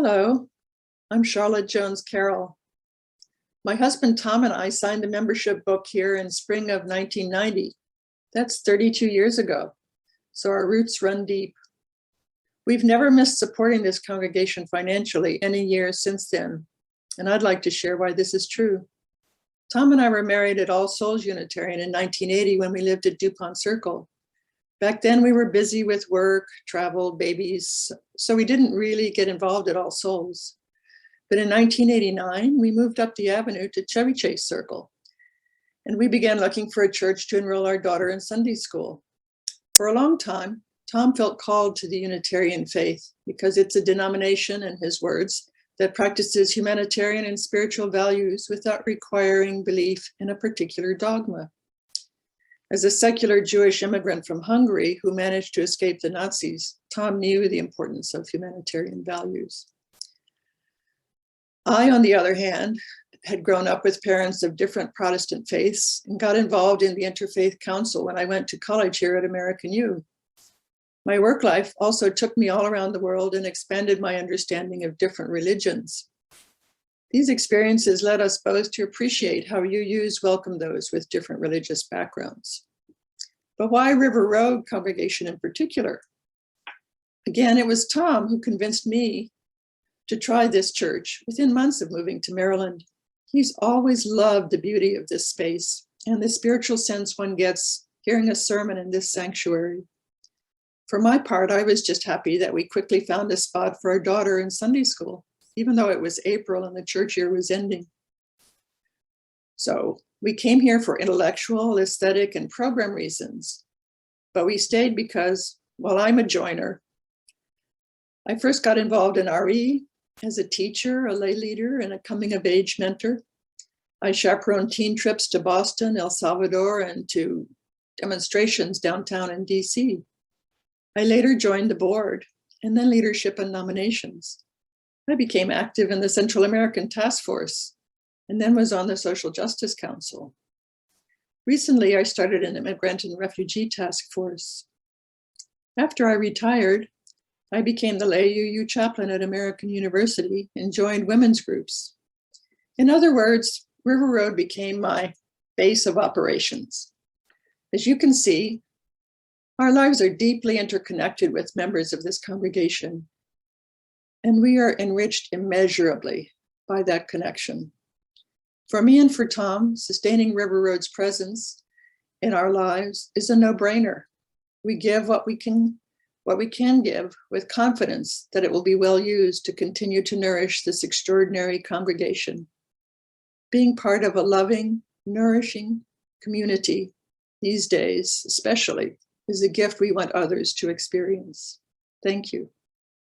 Hello, I'm Charlotte Jones-Carroll. My husband Tom and I signed the membership book here in spring of 1990. That's 32 years ago, so our roots run deep. We've never missed supporting this congregation financially any year since then, and I'd like to share why this is true. Tom and I were married at All Souls Unitarian in 1980 when we lived at DuPont Circle. Back then we were busy with work, travel, babies, so we didn't really get involved at All Souls. But in 1989, we moved up the avenue to Chevy Chase Circle, and we began looking for a church to enroll our daughter in Sunday school. For a long time, Tom felt called to the Unitarian faith because it's a denomination, in his words, that practices humanitarian and spiritual values without requiring belief in a particular dogma. As a secular Jewish immigrant from Hungary who managed to escape the Nazis, Tom knew the importance of humanitarian values. I, on the other hand, had grown up with parents of different Protestant faiths and got involved in the Interfaith Council when I went to college here at American U. My work life also took me all around the world and expanded my understanding of different religions. These experiences led us both to appreciate how UUs welcome those with different religious backgrounds. But why River Road congregation in particular? Again, it was Tom who convinced me to try this church within months of moving to Maryland. He's always loved the beauty of this space and the spiritual sense one gets hearing a sermon in this sanctuary. For my part, I was just happy that we quickly found a spot for our daughter in Sunday school, even though it was April and the church year was ending. So we came here for intellectual, aesthetic, and program reasons, but we stayed because, while I'm a joiner, I first got involved in RE as a teacher, a lay leader, and a coming-of-age mentor. I chaperoned teen trips to Boston, El Salvador, and to demonstrations downtown in DC. I later joined the board and then leadership and nominations. I became active in the Central American Task Force and then was on the Social Justice Council. Recently, I started an immigrant and refugee task force. After I retired, I became the lay UU chaplain at American University and joined women's groups. In other words, River Road became my base of operations. As you can see, our lives are deeply interconnected with members of this congregation, and we are enriched immeasurably by that connection. For me and for Tom, sustaining River Road's presence in our lives is a no-brainer. We give what we can give with confidence that it will be well used to continue to nourish this extraordinary congregation. Being part of a loving, nourishing community these days, especially, is a gift we want others to experience. Thank you.